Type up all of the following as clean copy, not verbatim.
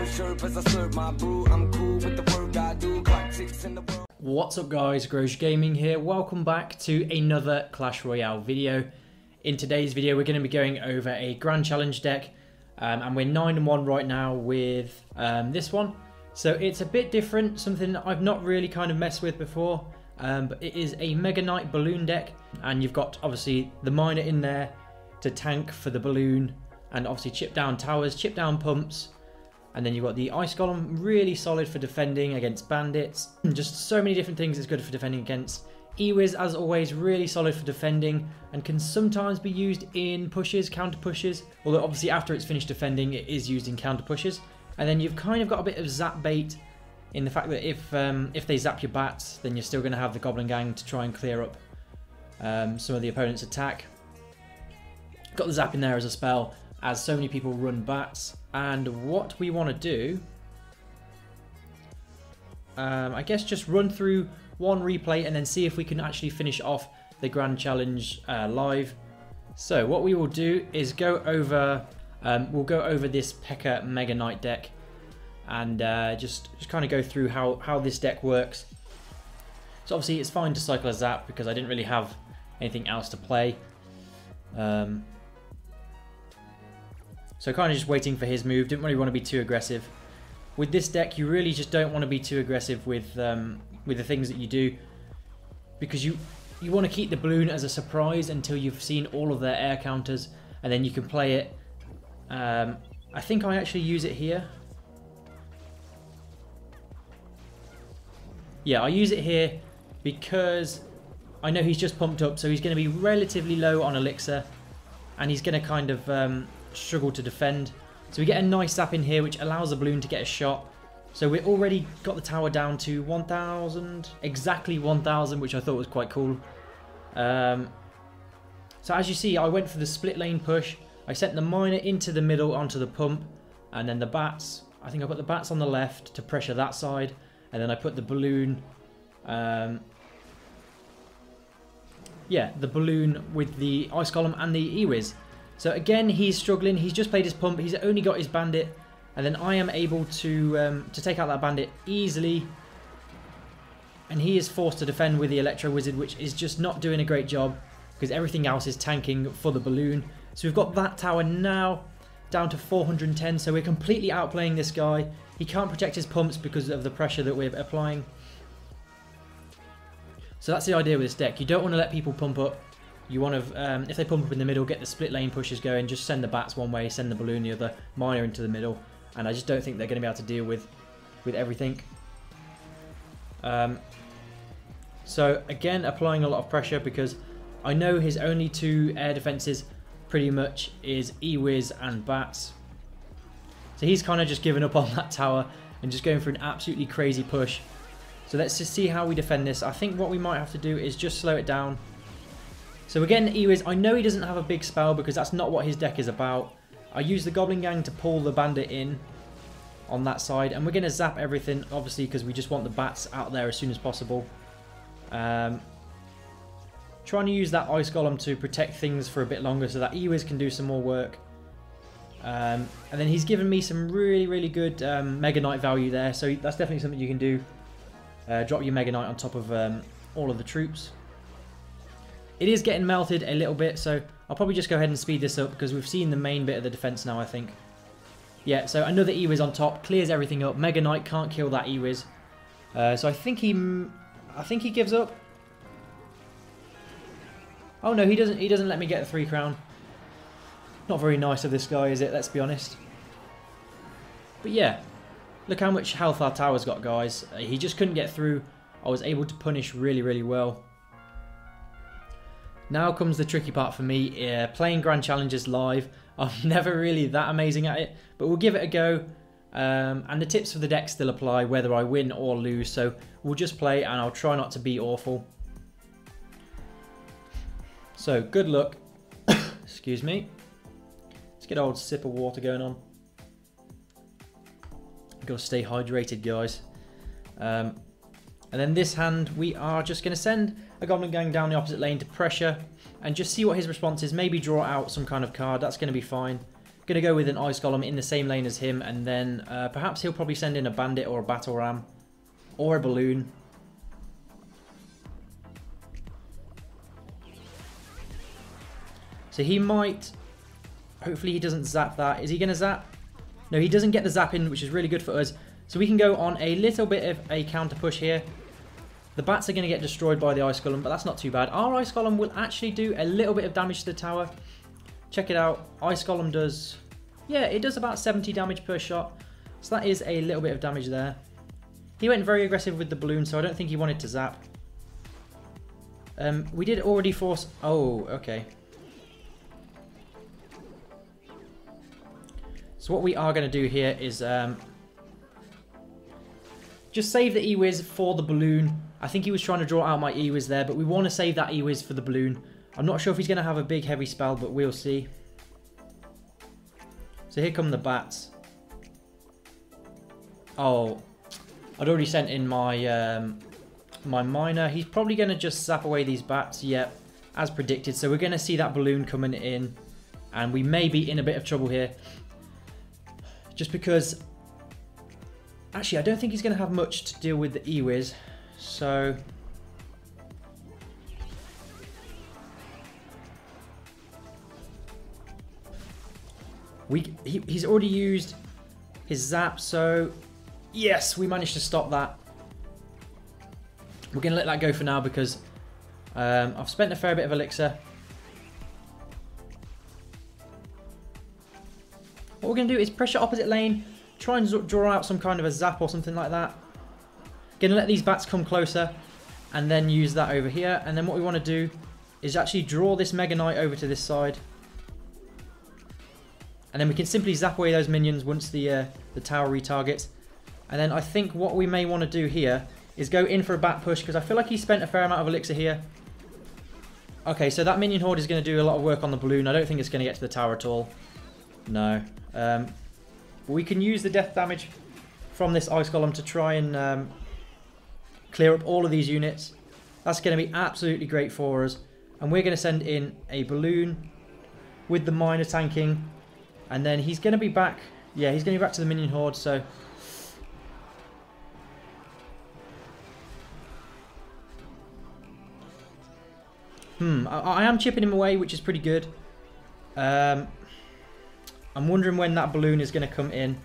What's up guys, Groge Gaming here. Welcome back to another Clash Royale video. In today's video we're going to be going over a Grand Challenge deck and we're 9-1 right now with this one. So it's a bit different, something that I've not really kind of messed with before, but it is a Mega Knight balloon deck, and you've got obviously the miner in there to tank for the balloon and obviously chip down towers, chip down pumps, and then you've got the ice golem, really solid for defending against bandits. Just so many different things it's good for defending against. Ewiz, as always, really solid for defending and can sometimes be used in pushes, counter pushes, although obviously after it's finished defending it is used in counter pushes. And then you've kind of got a bit of zap bait in the fact that if they zap your bats, then you're still going to have the Goblin Gang to try and clear up some of the opponent's attack. Got the zap in there as a spell, as so many people run bats. And what we want to do, I guess just run through one replay and then see if we can actually finish off the Grand Challenge live. So what we will do is go over, we'll go over this P.E.K.K.A. Mega Knight deck and just kind of go through how this deck works. So obviously it's fine to cycle a zap because I didn't really have anything else to play. So kind of just waiting for his move, didn't really want to be too aggressive. With this deck you really just don't want to be too aggressive with the things that you do, because you want to keep the balloon as a surprise until you've seen all of their air counters, and then you can play it. I think I actually use it here. Yeah, I use it here because I know he's just pumped up, so he's going to be relatively low on elixir, and he's going to kind of struggle to defend. So we get a nice zap in here which allows the balloon to get a shot. So we've already got the tower down to 1,000, exactly 1,000, which I thought was quite cool. So as you see, I went for the split lane push. I sent the miner into the middle onto the pump, and then the bats, I think I put the bats on the left to pressure that side, and then I put the balloon, yeah, the balloon with the ice column and the Ewiz. So again, he's struggling. He's just played his pump. He's only got his bandit, and then I am able to take out that bandit easily. And he is forced to defend with the Electro Wizard, which is just not doing a great job because everything else is tanking for the balloon. So we've got that tower now down to 410. So we're completely outplaying this guy. He can't protect his pumps because of the pressure that we're applying. So that's the idea with this deck. You don't want to let people pump up. You want to, if they pump up in the middle, get the split lane pushes going, just send the bats one way, send the balloon the other, miner into the middle, and I just don't think they're going to be able to deal with everything. So again, applying a lot of pressure because I know his only two air defenses pretty much is Ewiz and bats. So he's kind of just given up on that tower and just going for an absolutely crazy push. So let's just see how we defend this. I think what we might have to do is just slow it down. So again, Ewiz, I know he doesn't have a big spell because that's not what his deck is about. I use the Goblin Gang to pull the bandit in on that side, and we're going to zap everything, obviously, because we just want the bats out there as soon as possible. Trying to use that Ice Golem to protect things for a bit longer so that Ewiz can do some more work. And then he's given me some really, really good Mega Knight value there, so that's definitely something you can do. Drop your Mega Knight on top of all of the troops. It is getting melted a little bit, so I'll probably just go ahead and speed this up because we've seen the main bit of the defense now, I think. Yeah, so another Ewiz on top, clears everything up. Mega Knight can't kill that Ewiz. So I think he gives up. Oh no, he doesn't let me get the 3 crown. Not very nice of this guy, is it? Let's be honest. But yeah, look how much health our tower's got, guys. He just couldn't get through. I was able to punish really, really well. Now comes the tricky part for me, playing Grand Challenges live. I'm never really that amazing at it, but we'll give it a go. And the tips for the deck still apply whether I win or lose, so we'll just play and I'll try not to be awful. So good luck. Excuse me. Let's get an old sip of water going on. Gotta stay hydrated, guys. And then this hand, we are just going to send a Goblin Gang down the opposite lane to pressure and just see what his response is. Maybe draw out some kind of card. That's going to be fine. Going to go with an Ice Golem in the same lane as him, and then perhaps he'll probably send in a Bandit or a Battle Ram or a Balloon. So he might... Hopefully he doesn't zap that. Is he going to zap? No, he doesn't get the zap in, which is really good for us. So we can go on a little bit of a counter push here. The bats are going to get destroyed by the Ice Golem, but that's not too bad. Our Ice Golem will actually do a little bit of damage to the tower. Check it out. Ice Golem does... Yeah, it does about 70 damage per shot. So that is a little bit of damage there. He went very aggressive with the balloon, so I don't think he wanted to zap. We did already force... Oh, okay. So what we are going to do here is just save the E-Wiz for the balloon. I think he was trying to draw out my E-Wiz there, but we want to save that E-Wiz for the balloon. I'm not sure if he's going to have a big heavy spell, but we'll see. So here come the bats. Oh, I'd already sent in my my miner. He's probably going to just zap away these bats. Yep, as predicted. So we're going to see that balloon coming in, and we may be in a bit of trouble here. Just because, actually, I don't think he's going to have much to deal with the E-Wiz. So, he's already used his zap. So, yes, we managed to stop that. We're going to let that go for now because I've spent a fair bit of elixir. What we're going to do is pressure opposite lane, try and draw out some kind of a zap or something like that. Going to let these bats come closer and then use that over here. And then what we want to do is actually draw this Mega Knight over to this side. And then we can simply zap away those minions once the tower retargets. And then I think what we may want to do here is go in for a bat push because I feel like he spent a fair amount of elixir here. Okay, so that minion horde is going to do a lot of work on the balloon. I don't think it's going to get to the tower at all. No. We can use the death damage from this Ice Golem to try and clear up all of these units. That's going to be absolutely great for us. And we're going to send in a balloon with the miner tanking. And then he's going to be back. Yeah, he's going to be back to the minion horde. So I am chipping him away, which is pretty good. I'm wondering when that balloon is going to come in.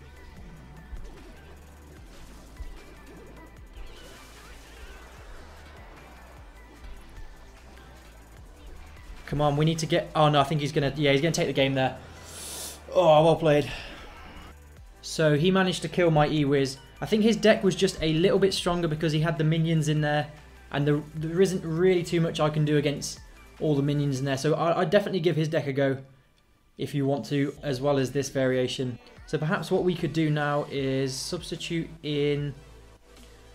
Come on, we need to get... Oh, no, I think he's going to... Yeah, he's going to take the game there. Oh, well played. So he managed to kill my E-Wiz. I think his deck was just a little bit stronger because he had the minions in there. And there isn't really too much I can do against all the minions in there. So I'd definitely give his deck a go if you want to, as well as this variation. So perhaps what we could do now is substitute in...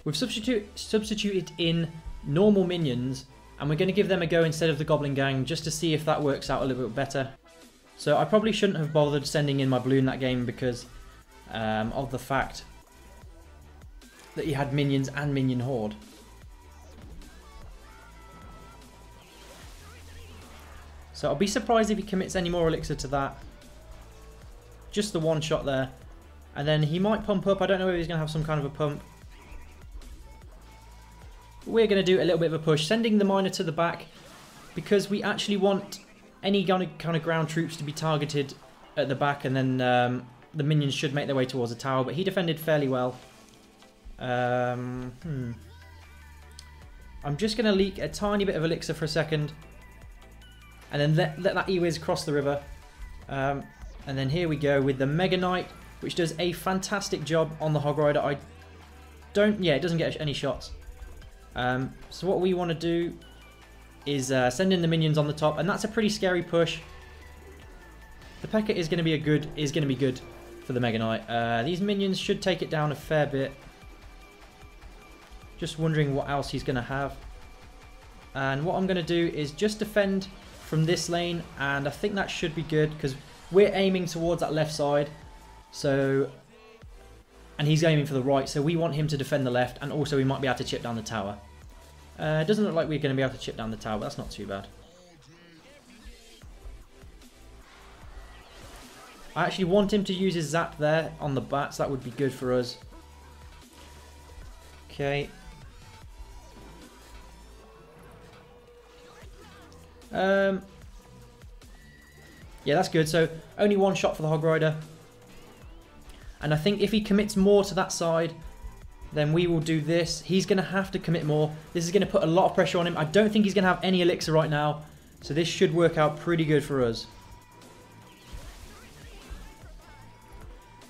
We've substituted in normal minions, and we're going to give them a go instead of the Goblin Gang, just to see if that works out a little bit better. So I probably shouldn't have bothered sending in my balloon that game because of the fact that he had minions and minion horde. So I'll be surprised if he commits any more elixir to that. Just the one shot there. And then he might pump up. I don't know if he's going to have some kind of a pump. We're going to do a little bit of a push, sending the miner to the back because we actually want any kind of ground troops to be targeted at the back, and then the minions should make their way towards the tower. But he defended fairly well. I'm just going to leak a tiny bit of elixir for a second. And then let that E-Wiz cross the river. And then here we go with the Mega Knight, which does a fantastic job on the Hog Rider. Yeah, it doesn't get any shots. So what we want to do is send in the minions on the top, and that's a pretty scary push. The P.E.K.K.A is going to be good for the Mega Knight. These minions should take it down a fair bit. Just wondering what else he's going to have. And what I'm going to do is just defend from this lane, and I think that should be good because we're aiming towards that left side. So, and he's aiming for the right, so we want him to defend the left, and also we might be able to chip down the tower. It doesn't look like we're going to be able to chip down the tower, but that's not too bad. I actually want him to use his zap there on the bats. That would be good for us. Okay. Yeah, that's good. So only one shot for the Hog Rider. And I think if he commits more to that side, then we will do this. He's going to have to commit more. This is going to put a lot of pressure on him. I don't think he's going to have any elixir right now. So this should work out pretty good for us.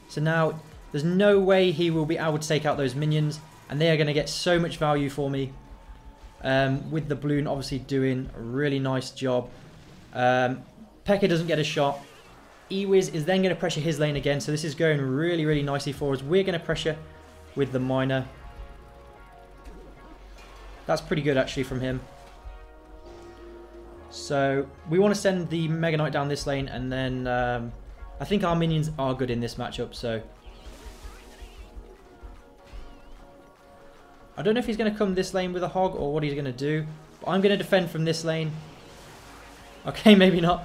So now there's no way he will be able to take out those minions. And they are going to get so much value for me. With the balloon obviously doing a really nice job. P.E.K.K.A doesn't get a shot. Ewiz is then going to pressure his lane again. So this is going really, really nicely for us. We're going to pressure with the miner. That's pretty good actually from him. So we want to send the Mega Knight down this lane. And then I think our minions are good in this matchup. So I don't know if he's going to come this lane with a hog or what he's going to do. But I'm going to defend from this lane. Okay, maybe not.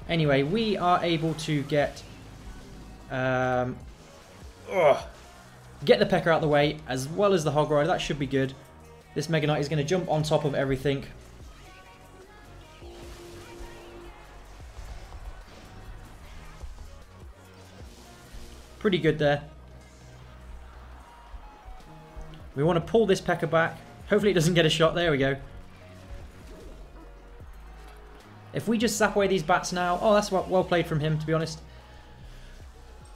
Anyway, we are able to get the P.E.K.K.A out of the way as well as the Hog Rider. That should be good. This Mega Knight is going to jump on top of everything. Pretty good there. We want to pull this P.E.K.K.A back. Hopefully it doesn't get a shot. There we go. If we just zap away these bats now... Oh, that's well played from him, to be honest.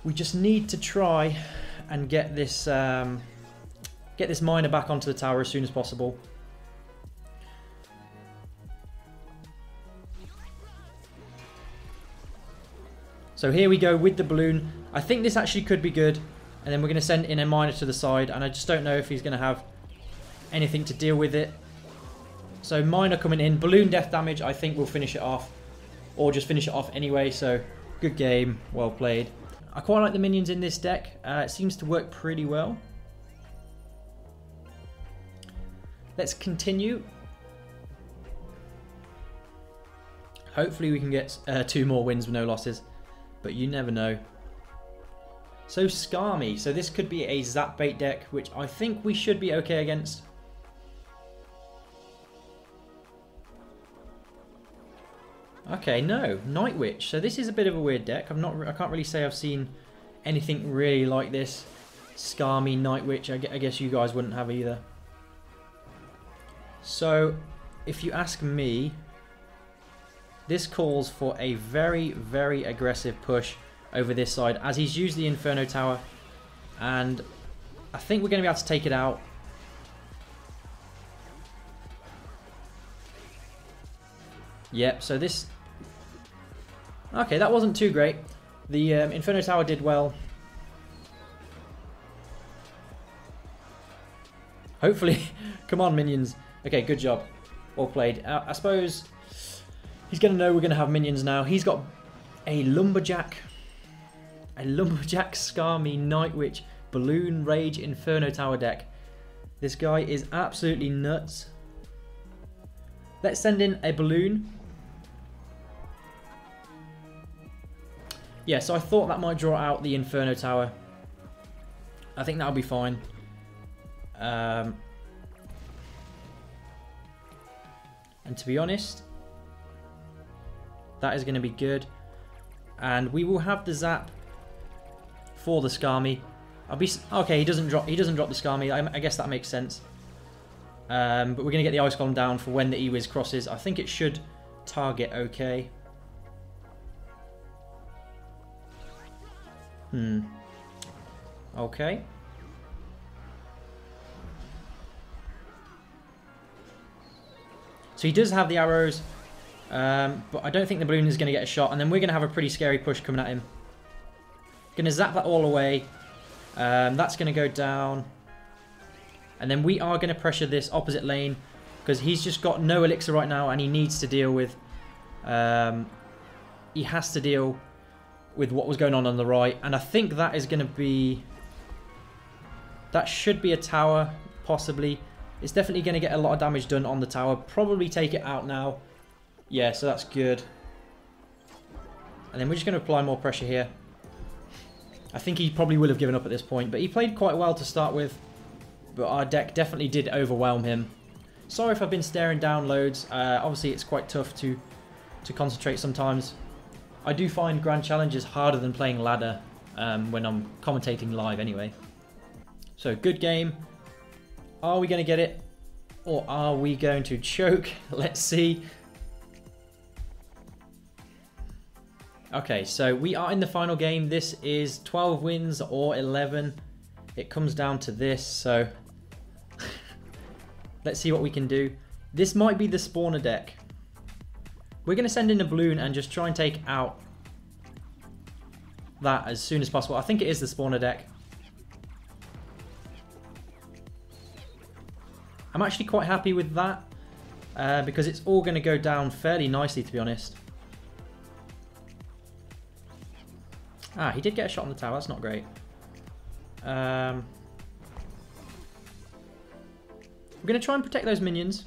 We just need to try and get this miner back onto the tower as soon as possible. So here we go with the balloon. I think this actually could be good. And then we're going to send in a miner to the side. And I just don't know if he's going to have anything to deal with it. So miner coming in. Balloon death damage, I think we'll finish it off. Or just finish it off anyway. So good game. Well played. I quite like the minions in this deck. It seems to work pretty well. Let's continue. Hopefully we can get 2 more wins with no losses. But you never know. So Skarmy. So this could be a Zap Bait deck, which I think we should be okay against. Okay, no. Night Witch. So this is a bit of a weird deck. I can't really say I've seen anything really like this. Skarmy, Night Witch. I guess you guys wouldn't have either. So, if you ask me, this calls for a very, very aggressive push over this side, as he's used the Inferno Tower, and I think we're going to be able to take it out. Yep, so this... Okay, that wasn't too great. The Inferno Tower did well. Hopefully... Come on, minions. Okay, good job. Well played. I suppose he's going to know we're going to have minions now. He's got a Lumberjack. A Lumberjack, Skarmy, Night Witch, Balloon, Rage, Inferno Tower deck. This guy is absolutely nuts. Let's send in a Balloon. Yeah, so I thought that might draw out the Inferno Tower. I think that'll be fine. And to be honest, that is going to be good. And we will have the zap for the Skarmy. Okay, he doesn't drop the Skarmy. I guess that makes sense. But we're going to get the Ice Column down for when the Ewiz crosses. I think it should target okay. Okay. So he does have the arrows, but I don't think the balloon is going to get a shot. And then we're going to have a pretty scary push coming at him. Going to zap that all away. That's going to go down. And then we are going to pressure this opposite lane, because he's just got no elixir right now, and he needs to deal with... he has to deal with what was going on the right. And I think that is going to be... That should be a tower, possibly. It's definitely going to get a lot of damage done on the tower. Probably take it out now. Yeah, so that's good. And then we're just going to apply more pressure here. I think he probably will have given up at this point, but he played quite well to start with. But our deck definitely did overwhelm him. Sorry if I've been staring down loads. Obviously, it's quite tough to concentrate sometimes. I do find Grand Challenges harder than playing ladder when I'm commentating live anyway. So, good game. Are we going to get it? Or are we going to choke? Let's see. Okay, so we are in the final game. This is 12 wins or 11. It comes down to this, so let's see what we can do. This might be the spawner deck. We're going to send in a balloon and just try and take out that as soon as possible. I think it is the spawner deck. I'm actually quite happy with that because it's all going to go down fairly nicely, to be honest. Ah, he did get a shot on the tower. That's not great. We're going to try and protect those minions.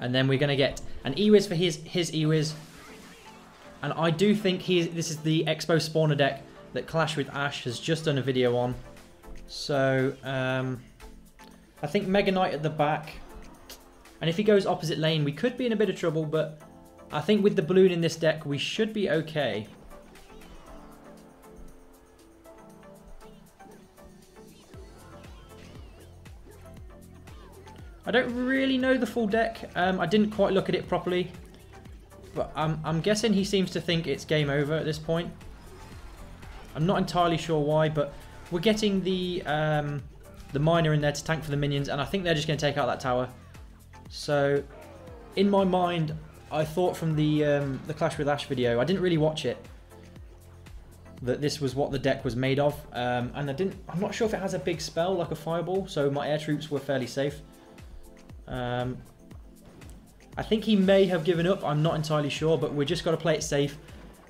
And then we're going to get an Ewiz for his Ewiz. And I do think this is the Expo spawner deck that Clash with Ash has just done a video on. So, I think Mega Knight at the back. And if he goes opposite lane, we could be in a bit of trouble, but I think with the balloon in this deck, we should be okay. I don't really know the full deck. I didn't quite look at it properly. But I'm guessing he seems to think it's game over at this point. I'm not entirely sure why, but we're getting the miner in there to tank for the minions, and I think they're just going to take out that tower. So, in my mind, I thought from the Clash with Ash video, I didn't really watch it, that this was what the deck was made of, and I'm not sure if it has a big spell like a fireball, so my air troops were fairly safe. I think he may have given up, I'm not entirely sure, but we've just got to play it safe.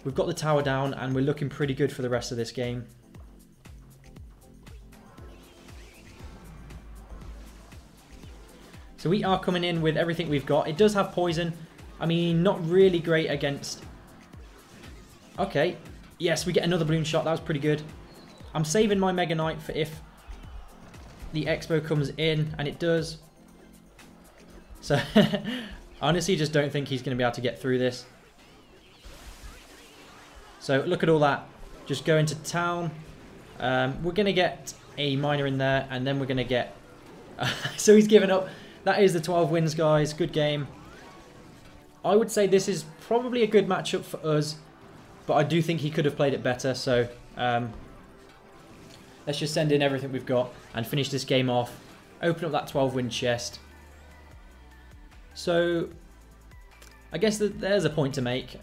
We've got the tower down and we're looking pretty good for the rest of this game. So we are coming in with everything we've got. It does have poison. I mean, not really great against... Okay. Yes, we get another balloon shot. That was pretty good. I'm saving my Mega Knight for if the Expo comes in, and it does. So, I honestly just don't think he's going to be able to get through this. So, look at all that. Just go into town. We're going to get a miner in there, and then we're going to get... so he's given up. That is the 12 wins, guys. Good game. I would say this is probably a good matchup for us, but I do think he could have played it better. So let's just send in everything we've got and finish this game off. Open up that 12-win chest. So I guess there's a point to make.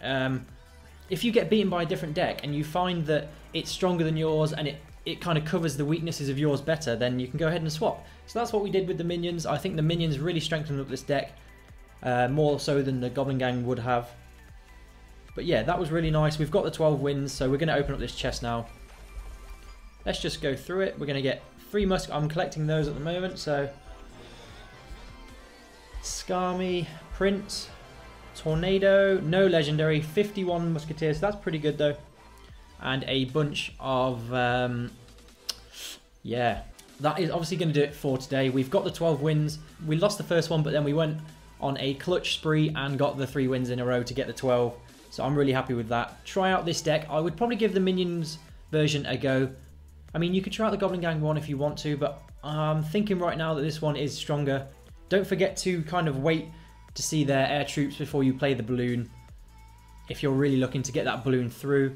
If you get beaten by a different deck and you find that it's stronger than yours and it kind of covers the weaknesses of yours better, then you can go ahead and swap. So that's what we did with the minions. I think the minions really strengthened up this deck, more so than the Goblin Gang would have. But yeah, that was really nice. We've got the 12 wins, so we're going to open up this chest now. Let's just go through it. We're going to get 3 musk. I'm collecting those at the moment, so... Skarmy, Prince, Tornado, no legendary, 51 musketeers. That's pretty good though. And a bunch of... yeah, that is obviously going to do it for today. We've got the 12 wins. We lost the first one, but then we went on a clutch spree and got the 3 wins in a row to get the 12. So I'm really happy with that. Try out this deck. I would probably give the Minions version a go. I mean, you could try out the Goblin Gang one if you want to, but I'm thinking right now that this one is stronger. Don't forget to kind of wait to see their air troops before you play the balloon, if you're really looking to get that balloon through.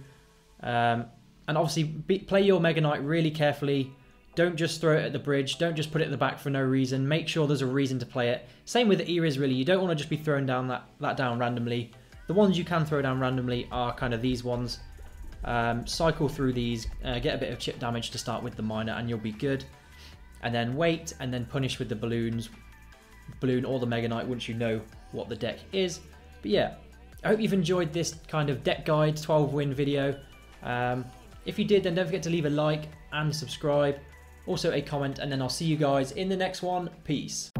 And obviously, play your Mega Knight really carefully. Don't just throw it at the bridge. Don't just put it at the back for no reason. Make sure there's a reason to play it. Same with the Eris, really. You don't want to just be throwing down that down randomly. The ones you can throw down randomly are kind of these ones. Cycle through these, get a bit of chip damage to start with the miner, and you'll be good. And then wait, and then punish with the balloons. Balloon or the Mega Knight once you know what the deck is. But yeah, I hope you've enjoyed this kind of deck guide 12 win video. If you did, then don't forget to leave a like and subscribe. also a comment, and then I'll see you guys in the next one. Peace.